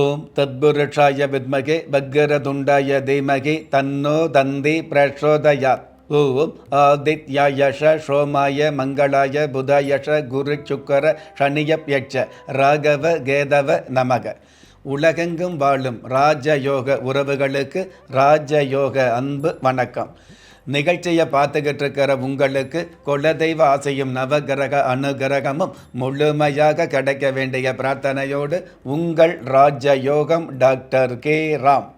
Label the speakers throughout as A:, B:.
A: ஓம் தத்புருஷாய வித்மகே பக்கரதுண்டாய தீமகி தன்னோ தந்தி பிரச்சோதயாத். ஓம் ஆதித்யாயஷ சோமாய மங்களாய புதாயஷ குரு சுக்கர சனியப்யட்ச ராகவ கேதவ நமக. உலகெங்கும் வாழும் ராஜயோக உறவுகளுக்கு ராஜயோக அன்பு வணக்கம். நிகழ்ச்சியை பார்த்துக்கிட்டு இருக்கிற உங்களுக்கு குலதெய்வ ஆசையும் நவகிரக அனுகிரகமும் முழுமையாக கிடைக்க வேண்டிய பிரார்த்தனையோடு உங்கள் ராஜயோகம் டாக்டர் கே ராம்.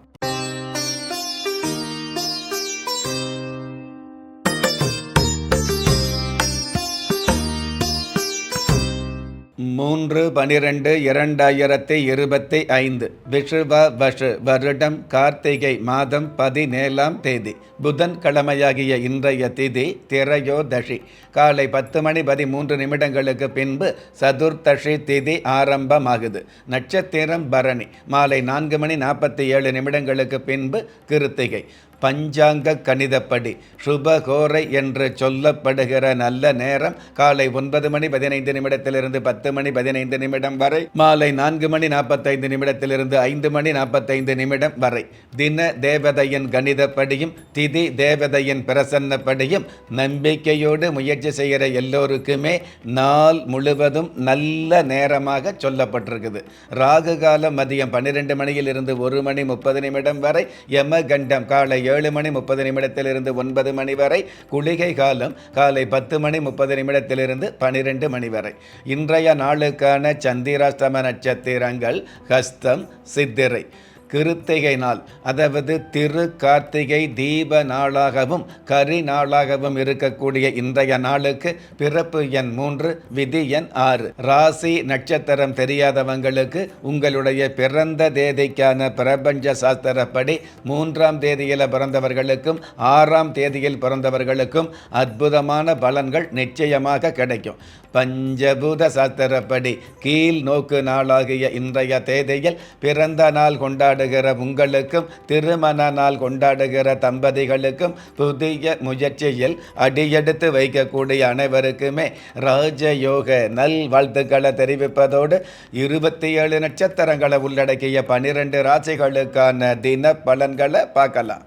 A: மூன்று 12/2025 விஷுவ வஷு வருடம் கார்த்திகை மாதம் 17ஆம் தேதி புதன்கிழமையாகிய இன்றைய திதி திரையோதஷி. காலை 10:13 பின்பு சதுர்த்தஷி திதி ஆரம்பமாகுது. நட்சத்திரம் பரணி. மாலை 4:47 பின்பு கிருத்திகை. பஞ்சாங்க கணிதப்படி சுபகோரை என்று சொல்லப்படுகிற நல்ல நேரம் காலை 9:15 10:15 வரை, மாலை 4:45 5:45 வரை. தின தேவதையின் கணிதப்படியும் திதி தேவதையின் பிரசன்னப்படியும் நம்பிக்கையோடு முயற்சி செய்கிற எல்லோருக்குமே நாள் முழுவதும் நல்ல நேரமாக சொல்லப்பட்டிருக்குது. ராகு காலம் மதியம் 12 1:30 வரை, யமகண்டம் காலை 7:30 9 வரை, குளிகை காலம் காலை 10:30 12 வரை. இன்றைய நாளுக்கான சந்திராஷ்டம நட்சத்திரங்கள் ஹஸ்தம், சித்திரை. கிருத்திகை நாள், அதாவது திரு கார்த்திகை தீப நாளாகவும் கரி நாளாகவும் இருக்கக்கூடிய இன்றைய நாளுக்கு பிறப்பு எண் 3, விதி எண் 6. ராசி நட்சத்திரம் தெரியாதவங்களுக்கு உங்களுடைய பிறந்த தேதிக்கான பிரபஞ்ச சாஸ்திரப்படி 3ஆம் தேதியில் பிறந்தவர்களுக்கும் 6ஆம் தேதியில் பிறந்தவர்களுக்கும் அற்புதமான பலன்கள் நிச்சயமாக கிடைக்கும். பஞ்சபூத சாஸ்திரப்படி கீழ் நோக்கு நாளாகிய இன்றைய தேதியில் பிறந்த நாள் கொண்டாடுகிற உங்களுக்கும் திருமண நாள் கொண்டாடுகிற தம்பதிகளுக்கும் புதிய முயற்சியில் அடியெடுத்து வைக்கக்கூடிய அனைவருக்குமே ராஜயோக நல் வாழ்த்துக்களை தெரிவிப்பதோடு 27 நட்சத்திரங்களை உள்ளடக்கிய 12 ராசிகளுக்கான தின பலன்களை பார்க்கலாம்.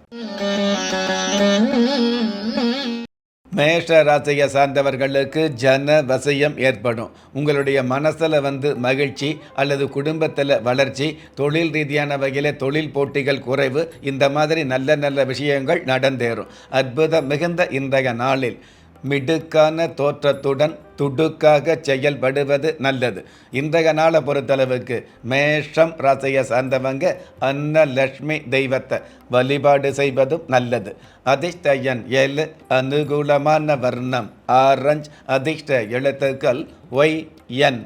A: மேஷ ராசியை சார்ந்தவர்களுக்கு ஜன வசியம் ஏற்படும். உங்களுடைய மனசில் மகிழ்ச்சி அல்லது குடும்பத்தில் வளர்ச்சி, தொழில் ரீதியான வகையில் தொழில் போட்டிகள் குறைவு, இந்த மாதிரி நல்ல நல்ல விஷயங்கள் நடந்தேறும். அற்புதம் மிகுந்த இன்றைய நாளில் மிடுக்கான தோற்றத்துடன் துடுக்காக செயல்படுவது நல்லது. இன்றைய நாளை பொறுத்தளவுக்கு மேஷம் ராசியை சார்ந்தவங்க அன்னலட்சுமி தெய்வத்தை வழிபாடு செய்வதும் நல்லது. அதிர்ஷ்ட எண் 7, அனுகூலமான வர்ணம் ஆரஞ்சு, அதிர்ஷ்ட எழுத்துக்கள் YN.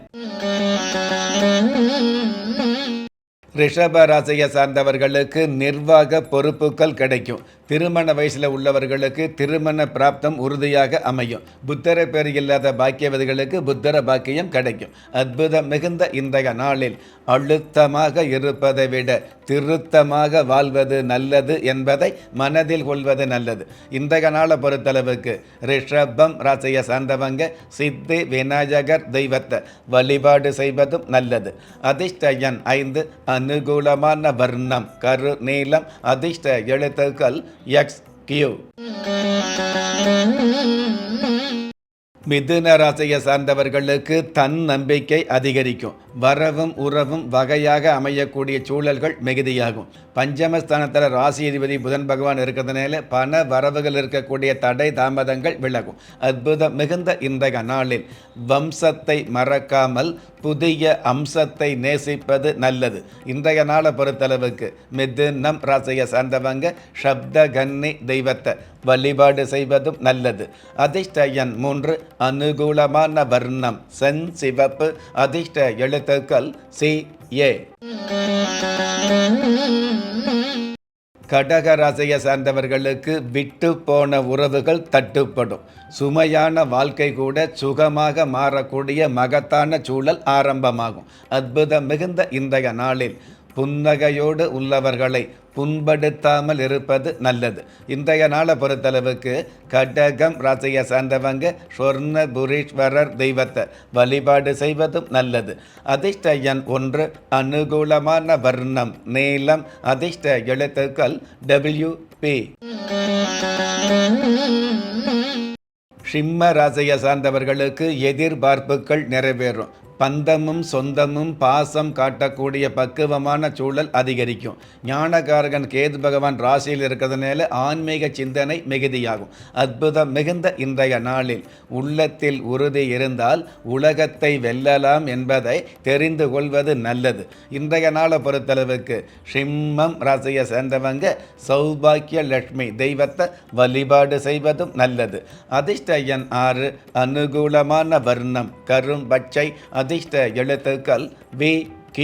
A: ரிஷப ராசியை சார்ந்தவர்களுக்கு நிர்வாக பொறுப்புகள் கிடைக்கும். திருமண வயசில் உள்ளவர்களுக்கு திருமண பிராப்தம் உறுதியாக அமையும். புத்தர பேர் இல்லாத பாக்கியவதிகளுக்கு புத்தர பாக்கியம் கிடைக்கும். அற்புதம் மிகுந்த இன்றைய நாளில் அழுத்தமாக இருப்பதை விட திருத்தமாக வாழ்வது நல்லது என்பதை மனதில் கொள்வது நல்லது. இன்றைய நாளை பொறுத்தளவுக்கு ரிஷபம் ராசியை சார்ந்தவங்க சித்தி விநாயகர் தெய்வத்தை வழிபாடு செய்வதும் நல்லது. அதிர்ஷ்ட எண் 5, அனுகூலமான வர்ணம் கரு நீலம், அதிர்ஷ்ட எழுத்துக்கள் XQ. மிதுன ராசியை சார்ந்தவர்களுக்கு தன் நம்பிக்கை அதிகரிக்கும். வரவும் உறவும் வகையாக அமையக்கூடிய சூழல்கள் மிகுதியாகும். பஞ்சமஸ்தானத்தில் ராசி அதிபதி புதன் பகவான் இருக்கிறதுனால பண வரவுகள் இருக்கக்கூடிய தடை தாமதங்கள் விலகும். அற்புதம் மிகுந்த இன்றைய நாளில் வம்சத்தை மறக்காமல் புதிய அம்சத்தை நேசிப்பது நல்லது. இன்றைய நாளை பொறுத்தளவுக்கு மிதுனம் ராசியை சார்ந்தவங்க சப்த கன்னி தெய்வத்தை வழிபாடு செய்வதும் நல்லது. அதிர்ஷ்ட எண் 3, அனுகூலமான வர்ணம் சென் சிவப்பு, அதிர்ஷ்ட எழுத்துக்கள் CA. கடக ராசியை சார்ந்தவர்களுக்கு விட்டு போன உறவுகள் தட்டுப்படும். சுமையான வாழ்க்கை கூட சுகமாக மாறக்கூடிய மகத்தான சூழல் ஆரம்பமாகும். அற்புதம் மிகுந்த இன்றைய நாளில் புன்னகையோடு உள்ளவர்களை புண்படுத்தாமல் இருப்பது நல்லது. இன்றைய நாளை பொறுத்தளவுக்கு கடகம் ராசியை சார்ந்தவங்க சொர்ணபுரீஸ்வரர் தெய்வத்தை வழிபாடு செய்வதும் நல்லது. அதிர்ஷ்ட எண் 1, அனுகூலமான வர்ணம் நீலம், அதிர்ஷ்ட எழுத்துக்கள் WP. சிம்ம ராசியை சார்ந்தவர்களுக்கு எதிர்பார்ப்புகள் நிறைவேறும். பந்தமும் சொந்தமும் பாசம் காட்டக்கூடிய பக்குவமான சூழல் அதிகரிக்கும். ஞானகாரகன் கேது பகவான் ராசியில் இருக்கிறதுனால ஆன்மீக சிந்தனை மிகுதியாகும். அற்புதம் மிகுந்த இன்றைய நாளில் உள்ளத்தில் உறுதி இருந்தால் உலகத்தை வெல்லலாம் என்பதை தெரிந்து கொள்வது நல்லது. இன்றைய நாளை பொறுத்தளவுக்கு சிம்மம் ராசியை சேர்ந்தவங்க சௌபாக்கிய லட்சுமி தெய்வத்தை வழிபாடு செய்வதும் நல்லது. அதிர்ஷ்ட எண் 6, அனுகூலமான வர்ணம் கரும் பச்சை, அதிர்ஷ்ட எழுத்துக்கள் VQ.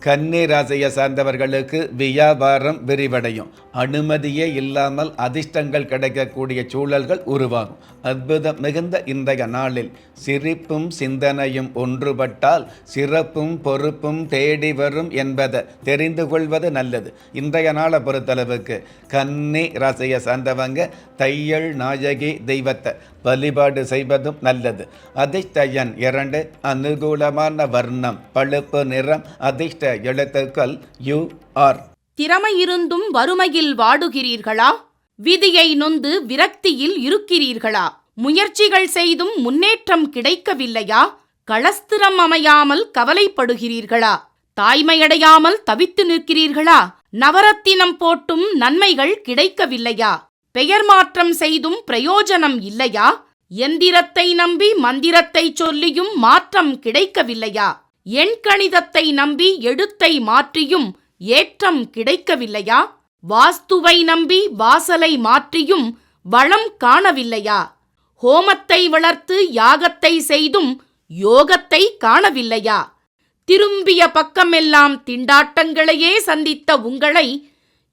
A: கன்னி ராசியை சார்ந்தவர்களுக்கு வியாபாரம் விரிவடையும். அனுமதியே இல்லாமல் அதிர்ஷ்டங்கள் கிடைக்கக்கூடிய சூழல்கள் உருவாகும். அற்புதம் மிகுந்த இன்றைய நாளில் சிரிப்பும் சிந்தனையும் ஒன்றுபட்டால் சிறப்பும் பொறுப்பும் தேடி வரும் என்பதை தெரிந்து கொள்வது நல்லது. இன்றைய நாளை பொறுத்தளவுக்கு கன்னி ராசியை சார்ந்தவங்க தையல் நாயகி தெய்வத்தை வழிபாடு செய்வதும் நல்லது. அதிர்ஷ்ட எண் 2, அனுகூலமான வர்ணம் பழுப்பு நிறம், அதிர்ஷ்ட எழுத்துக்கள் UR.
B: திறமை இருந்தும் வறுமையில் வாடுகிறீர்களா? விதியை நொந்து விரக்தியில் இருக்கிறீர்களா? முயற்சிகள் செய்தும் முன்னேற்றம் கிடைக்கவில்லையா? களஸ்திரம் அமையாமல் கவலைப்படுகிறீர்களா? தாய்மையடையாமல் தவித்து நிற்கிறீர்களா? நவரத்தினம் போட்டும் நன்மைகள் கிடைக்கவில்லையா? பெயர் மாற்றம் செய்தும் பிரயோஜனம் இல்லையா? எந்திரத்தை நம்பி மந்திரத்தை சொல்லியும் மாற்றம் கிடைக்கவில்லையா? எண்கணிதத்தை நம்பி எழுத்தை மாற்றியும் ஏற்றம் கிடைக்கவில்லையா? வாஸ்துவை நம்பி வாசலை மாற்றியும் வளம் காணவில்லையா? ஹோமத்தை வளர்த்து யாகத்தை செய்தும் யோகத்தை காணவில்லையா? திரும்பிய பக்கமெல்லாம் திண்டாட்டங்களையே சந்தித்த உங்களை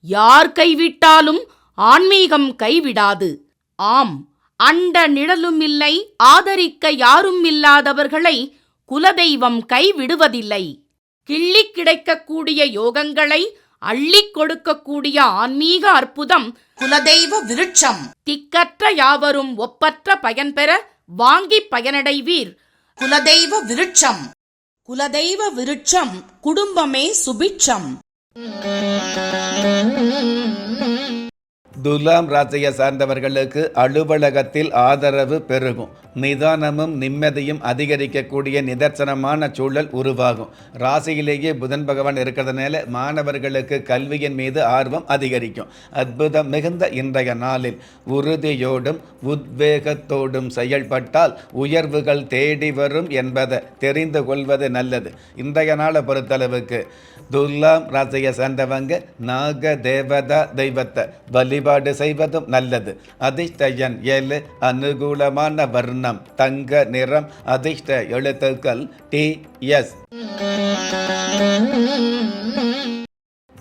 B: யார் கைவிட்டாலும் ஆன்மீகம் கைவிடாது. ஆம், அண்ட நிழலுமில்லை, ஆதரிக்க யாரும் இல்லாதவர்களை குலதெய்வம் கைவிடுவதில்லை. கிள்ளி கிடைக்கக்கூடிய யோகங்களை அள்ளிக் கொடுக்கக்கூடிய ஆன்மீக அற்புதம் குலதெய்வ விருட்சம். திக்கற்ற யாவரும் ஒப்பற்ற பயன்பெற வாங்கி பயனடைவீர். குலதெய்வ விருட்சம். குலதெய்வ விருட்சம் குடும்பமே சுபிட்சம்.
A: துலாம் ராசியை சார்ந்தவர்களுக்கு அலுவலகத்தில் ஆதரவு பெருகும். நிதானமும் நிம்மதியும் அதிகரிக்கக்கூடிய நிதர்சனமான சூழல் உருவாகும். ராசியிலேயே புதன் பகவான் இருக்கிறதுனால மாணவர்களுக்கு கல்வியின் மீது ஆர்வம் அதிகரிக்கும். அற்புதம் மிகுந்த இன்றைய நாளில் உறுதியோடும் உத்வேகத்தோடும் செயல்பட்டால் உயர்வுகள் தேடி வரும் என்பதை தெரிந்து கொள்வது நல்லது. இன்றைய நாளை பொறுத்தளவுக்கு துலாம் ராசியை சேர்ந்தவங்க நாக தேவதா தெய்வத்தை வழிபாடு செய்வதும் நல்லது. அதிர்ஷ்ட எண் 7, அனுகூலமான வர்ணம் தங்க நிறம், அதிர்ஷ்ட எழுத்துக்கள் TS.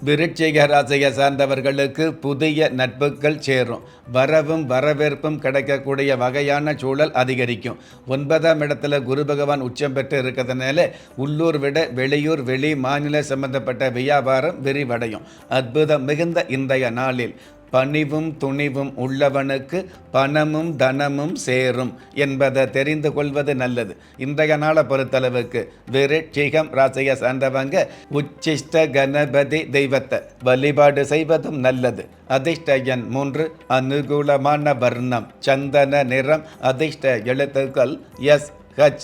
A: விருச்சிக ராசியை சார்ந்தவர்களுக்கு புதிய நட்புகள் சேரும். வரவும் வரவேற்பும் கிடைக்கக்கூடிய வகையான சூழல் அதிகரிக்கும். 9ஆம் இடத்துல குரு பகவான் உச்சம் பெற்று இருக்கிறதுனால உள்ளூர் விட வெளியூர் வெளி மாநில சம்பந்தப்பட்ட வியாபாரம் விரிவடையும். அற்புதம் மிகுந்த இன்றைய நாளில் பணிவும் துணிவும் உள்ளவனுக்கு பணமும் தனமும் சேரும் என்பதை தெரிந்து கொள்வது நல்லது. இன்றைய நாளை பொறுத்தளவுக்கு விருச்சிகம் ராசியை சார்ந்தவங்க உச்சிஷ்ட கணபதி தெய்வத்தை வழிபாடு செய்வதும் நல்லது. அதிர்ஷ்ட எண் 3, அனுகூலமான வர்ணம் சந்தன நிறம், அதிர்ஷ்ட எழுத்துக்கள் SH.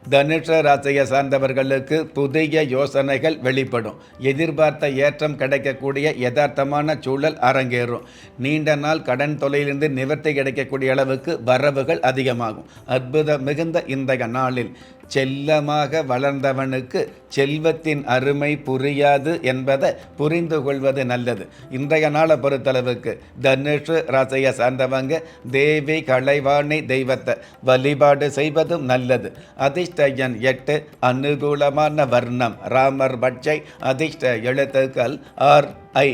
A: தனுஷ ராசியை சார்ந்தவர்களுக்கு புதிய யோசனைகள் வெளிப்படும். எதிர்பார்த்த ஏற்றம் கிடைக்கக்கூடிய யதார்த்தமான சூழல் அரங்கேறும். நீண்ட நாள் கடன் தொலையிலிருந்து நிவர்த்தி கிடைக்கக்கூடிய அளவுக்கு வரவுகள் அதிகமாகும். அற்புதம் மிகுந்த இன்றைய நாளில் செல்லமாக வளர்ந்தவனுக்கு செல்வத்தின் அருமை புரியாது என்பதை புரிந்து கொள்வது நல்லது. இன்றைய நாளை பொறுத்தளவுக்கு தனுஷ் ராசியை சார்ந்தவங்க தேவி கலைவாணி தெய்வத்தை வழிபாடு செய்வதும் நல்லது. அதிர்ஷ்ட எண் 8, அனுகூலமான வர்ணம் ராமர் பட்சை, அதிர்ஷ்ட எழுத்துக்கள் RI.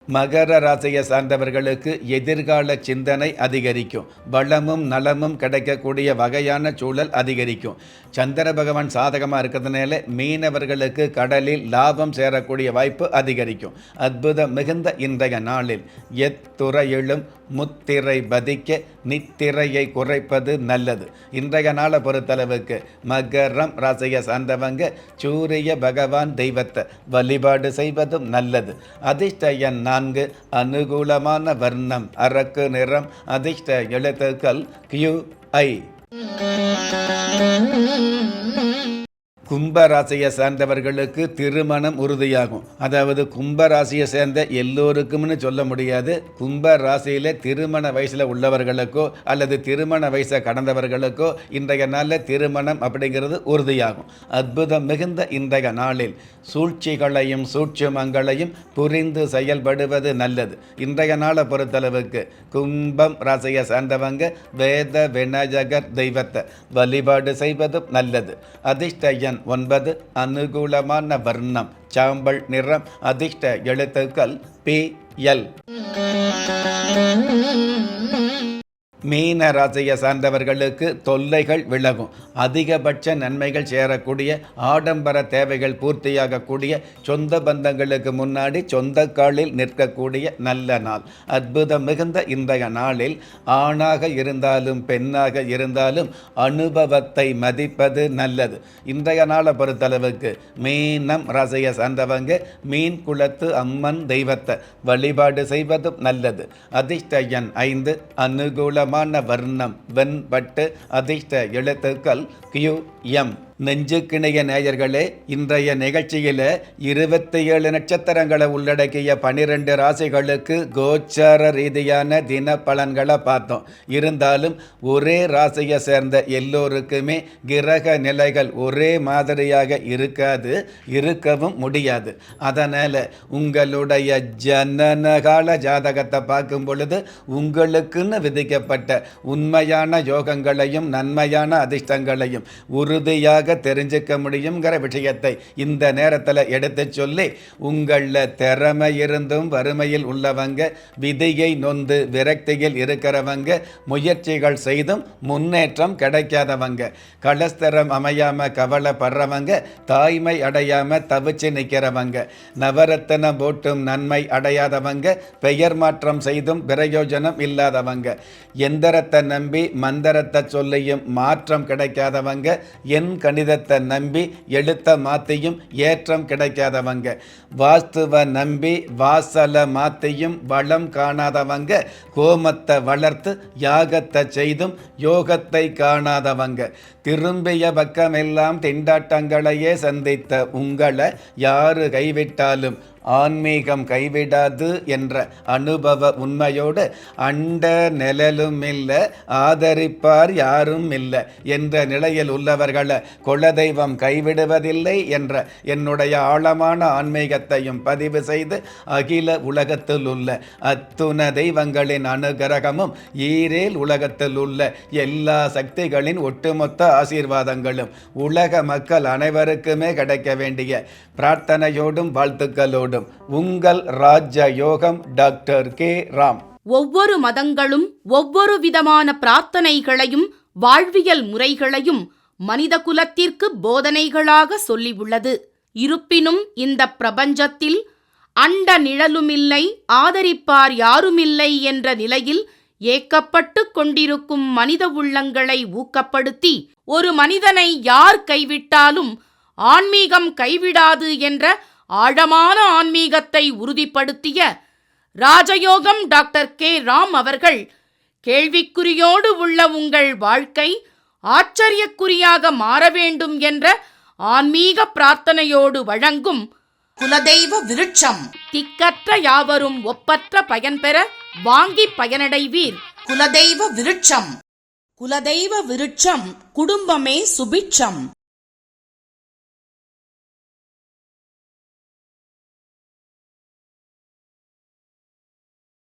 A: மகர ராசியை சார்ந்தவர்களுக்கு எதிர்கால சிந்தனை அதிகரிக்கும். வளமும் நலமும் கிடைக்கக்கூடிய வகையான சூழல் அதிகரிக்கும். சந்திர பகவான் சாதகமாக இருக்கிறதுனால மீனவர்களுக்கு கடலில் லாபம் சேரக்கூடிய வாய்ப்பு அதிகரிக்கும். அற்புதம் மிகுந்த இன்றைய நாளில் எத்துறையிலும் முத்திரை பதிக்க நித்திரையை குறைப்பது நல்லது. இன்றைய நாளை பொறுத்தளவுக்கு மகரம் ராசியை சார்ந்தவங்க சூரிய பகவான் தெய்வத்தை வழிபாடு செய்வதும் நல்லது. அதிர்ஷ்ட எண் 4, அனுகூலமான வர்ணம் அரக்கு நிறம், அதிர்ஷ்ட எழுத்துக்கள் QI. கும்பராசியை சேர்ந்தவர்களுக்கு திருமணம் உறுதியாகும். அதாவது கும்பராசியை சேர்ந்த எல்லோருக்கும்னு சொல்ல முடியாது. கும்பராசியில் திருமண வயசில் உள்ளவர்களுக்கோ அல்லது திருமண வயசை கடந்தவர்களுக்கோ இன்றைய நாளில் திருமணம் அப்படிங்கிறது உறுதியாகும். அற்புதம் மிகுந்த இன்றைய நாளில் சூழ்ச்சிகளையும் சூட்சுமங்களையும் புரிந்து செயல்படுவது நல்லது. இன்றைய நாளை பொறுத்தளவுக்கு கும்பம் ராசியை சேர்ந்தவங்க வேத விநாயகர் தெய்வத்தை வழிபாடு செய்வதும் நல்லது. அதிர்ஷ்ட எண் 9, அனுகூலமான வர்ணம் சாம்பல் நிறம், அதிர்ஷ்ட எழுத்துக்கள் PL. மீன ராசியை சார்ந்தவர்களுக்கு தொல்லைகள் விலகும். அதிகபட்ச நன்மைகள் சேரக்கூடிய, ஆடம்பர தேவைகள் பூர்த்தியாகக்கூடிய, சொந்த பந்தங்களுக்கு முன்னாடி சொந்த காலில் நிற்கக்கூடிய நல்ல நாள். அற்புதம் மிகுந்த இன்றைய நாளில் ஆணாக இருந்தாலும் பெண்ணாக இருந்தாலும் அனுபவத்தை மதிப்பது நல்லது. இன்றைய நாளை பொறுத்தளவுக்கு மீனம் ராசியை சார்ந்தவங்க மீன் குளத்து அம்மன் தெய்வத்தை வழிபாடு செய்வதும் நல்லது. அதிர்ஷ்ட எண் 5, அனுகூலமான வர்ணம் வெண்பட்டு, அதிர்ஷ்ட எழுத்துக்கள் QM. நெஞ்சுக்கிணைய நேயர்களே, இன்றைய நிகழ்ச்சியில் 27 நட்சத்திரங்களை உள்ளடக்கிய 12 ராசிகளுக்கு கோச்சார ரீதியான தின பலன்களை பார்த்தோம். இருந்தாலும் ஒரே ராசியை சேர்ந்த எல்லோருக்குமே கிரக நிலைகள் ஒரே மாதிரியாக இருக்காது, இருக்கவும் முடியாது. அதனால் உங்களுடைய ஜனனகால ஜாதகத்தை பார்க்கும் பொழுது உங்களுக்குன்னு விதிக்கப்பட்ட உண்மையான யோகங்களையும் நன்மையான அதிர்ஷ்டங்களையும் உறுதியாக தெரிஞ்சுக்க முடியுங்கிற விஷயத்தை இந்த நேரத்தில் எடுத்து சொல்லி, உங்களில் திறமை இருந்தும் வறுமையில் உள்ளவங்க, விதியை நொந்து விரக்தியில் இருக்கிறவங்க, முயற்சிகள் செய்தும் முன்னேற்றம் கிடைக்காதவங்க, கலஸ்தரம் அமையாம கவலைப்படுறவங்க, தாய்மை அடையாம தவிச்சு நிற்கிறவங்க, நவரத்தனம் போட்டும் நன்மை அடையாதவங்க, பெயர் மாற்றம் செய்தும் பிரயோஜனம் இல்லாதவங்க, எந்திரத்தை நம்பி மந்திரத்தை சொல்லியும் மாற்றம் கிடைக்காதவங்க, என் கணிதத்தை நம்பி எழுத்த மாத்தியும் ஏற்றம் கிடைக்காதவங்க, வாஸ்துவ நம்பி வாசல மாத்தியும் வளம் காணாதவங்க, கோமத்தை வளர்த்து யாகத்தை செய்தும் யோகத்தை காணாதவங்க, திரும்பிய பக்கமெல்லாம் திண்டாட்டங்களையே சந்தித்த உங்களை யாரு கைவிட்டாலும் ஆன்மீகம் கைவிடாது என்ற அனுபவ உண்மையோடு அண்ட நிழலும் இல்லை, ஆதரிப்பார் யாரும் இல்லை என்ற நிலையில் உள்ளவர்களை குலதெய்வம் கைவிடுவதில்லை என்ற என்னுடைய ஆழமான ஆன்மீகத்தையும் பதிவு செய்து, அகில உலகத்தில் உள்ள அத்துண தெய்வங்களின் அனுகிரகமும் ஈரேல் உலகத்தில் உள்ள எல்லா சக்திகளின் ஒட்டுமொத்த ஆசீர்வாதங்களும் உலக மக்கள் அனைவருக்குமே கிடைக்க வேண்டிய பிரார்த்தனையோடும் வாழ்த்துக்களோடும் உங்கள் ராஜ யோகம் டாக்டர் கே. ராம்.
B: ஒவ்வொரு மதங்களும் ஒவ்வொரு விதமான பிரார்த்தனைகளையும் வாழ்வியல் முறைகளையும் மனித குலத்திற்கு போதனைகளாக சொல்லியுள்ளது. இருப்பினும் இந்த பிரபஞ்சத்தில் அண்ட நிழலுமில்லை, ஆதரிப்பார் யாருமில்லை என்ற நிலையில் ஏக்கப்பட்டு கொண்டிருக்கும் மனித உள்ளங்களை ஊக்கப்படுத்தி, ஒரு மனிதனை யார் கைவிட்டாலும் ஆன்மீகம் கைவிடாது என்ற ஆழமான ஆன்மீகத்தை உறுதிப்படுத்திய ராஜயோகம் டாக்டர் கே. ராம் அவர்கள், கேள்விக்குறியோடு உள்ள உங்கள் வாழ்க்கை ஆச்சரியக்குறியாக மாற வேண்டும் என்ற ஆன்மீக பிரார்த்தனையோடு வழங்கும் குலதெய்வ விருட்சம். திக்கற்ற யாவரும் ஒப்பற்ற பயன்பெற வாங்கி பயனடைவீர். குலதெய்வ விருட்சம். குலதெய்வ விருட்சம், குடும்பமே சுபிட்சம்.